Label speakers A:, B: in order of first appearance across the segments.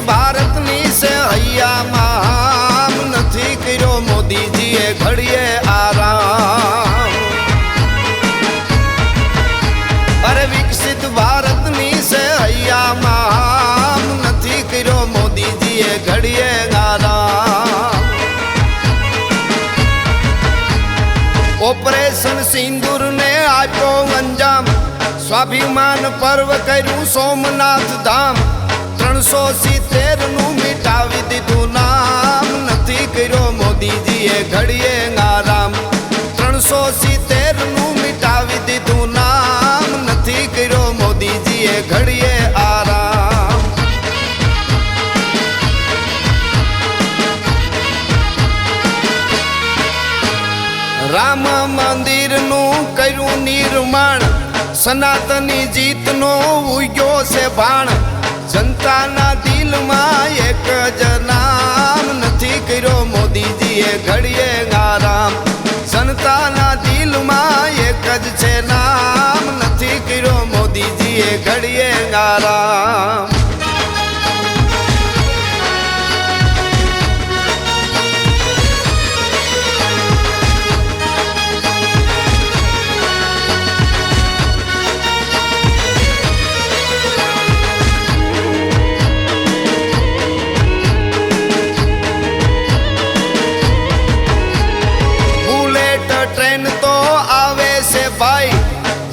A: ભારતની છે હૈયામાં નથી કર્યો મોદીજીએ ઘડીએ આરામ. અરે વિકસિત ભારતની છે હૈયામાં નથી કર્યો મોદીજીએ ઘડીએ આરામ. ઓપરેશન સિંદૂર ને આપ્યો અંજામ, સ્વાભિમાન પર્વ કર્યું સોમનાથ ધામ. 370 નું મિટાવી દીધું નામ નથી કર્યો મોદીજીએ ઘડીએ આરામ. 370 નું મિટાવી દીધું નામ નથી કર્યો મોદીજીએ ઘડીએ આરામ. રામ મંદિરનું કર્યું નિર્માણ, સનાતની જીતનો ઉગ્યો છે ભાણ. જનતાના દિલમાં એક જ નામ નથી કર્યો મોદીજીએ ઘડીએ આરામ. જનતાના દિલમાં એક જ છે નામ નથી કર્યો મોદીજીએ ઘડીએ આરામ.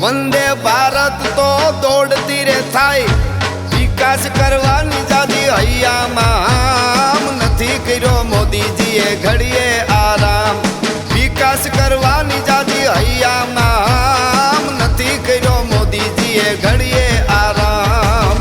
A: વંદે ભારત તો દોડતી રે થાય. વિકાસ કરવાની જાદી હૈયામાં નથી કર્યો મોદીજીએ ઘડીએ આરામ. વિકાસ કરવાની જાદી હૈયામાં નથી કર્યો મોદીજીએ ઘડીએ આરામ.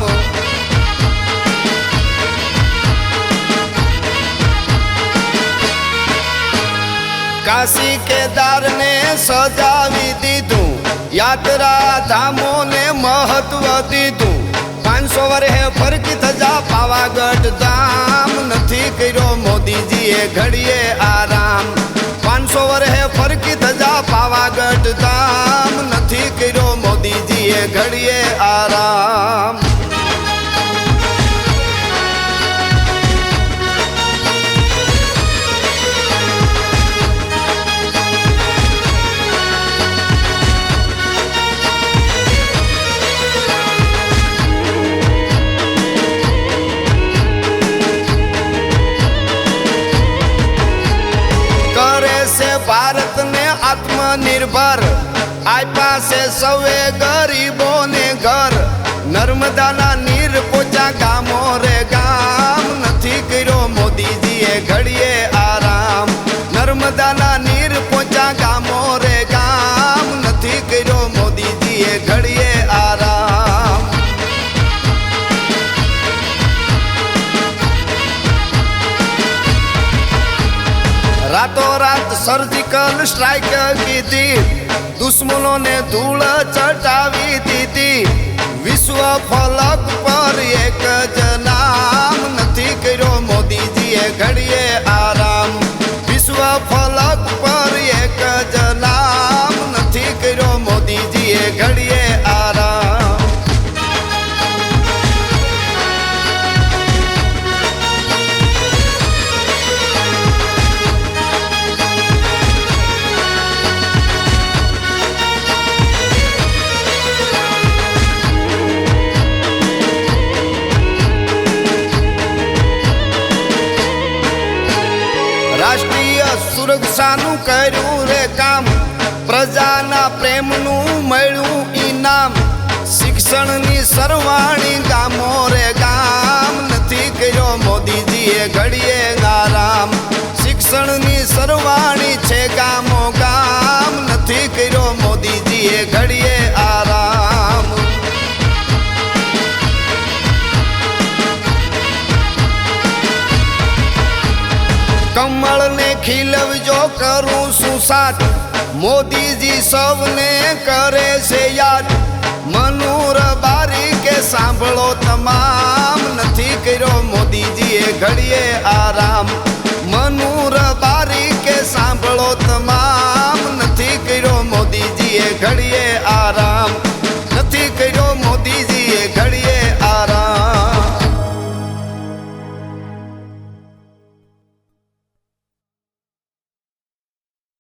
A: કાશી કેદાર ને સજાવી દીધું, યાત્રા ધામોને મહત્વ દીધું. 500 વર્ષે ફરકી થજા પાવાગઢ ધામ નથી કર્યો મોદીજીએ ઘડીએ આરામ. 500 વર્ષે ફરકી થજા પાવાગઢ ધામ નથી કર્યો મોદીજીએ ઘડીએ આરામ. ભારત ને આત્મનિર્ભર આપ્યા છે સૌએ ગરીબોને ઘર. નર્મદાના નીર પોચા ગામો રે ગામ નથી કર્યો મોદીજીએ ઘડીએ આરામ. નર્મદાના નીર પોચા ગામો રે ગામ નથી કર્યો મોદીજીએ ઘડીએ આરામ. રાતો રાત સર્જિકલ સ્ટ્રાઇક કીધી, દુશ્મનોને ધૂળ ચટાવી દીધી. વિશ્વ ફલક પર એક જ નામ નથી કર્યો મોદીજીએ ઘડીએ આરામ. વિશ્વ ફલક પર એક જ નામ નથી કર્યો મોદીજીએ ઘડીએ આરામ. રાષ્ટ્રીય સુરક્ષાનું કર્યું રે કામ, પ્રજાના પ્રેમનું મળ્યું ઇનામ. શિક્ષણની સરવાણી ગામો રે ગામ નથી કર્યો મોદીજીએ ઘડીએ આરામ. શિક્ષણની સરવાણી છે ગામો ગામ નથી કર્યો મોદીજીએ ઘડીએ આરામ. કમળ ને ખીલવજો કરું છું સાથ, મોદીજી સૌને કરે છે યાદ. મનૂર બારી કે સાંભળો તમામ નથી કર્યો મોદીજીએ ઘડીએ આરામ. મનૂર બારી કે સાંભળો તમામ નથી કર્યો મોદીજીએ ઘડીએ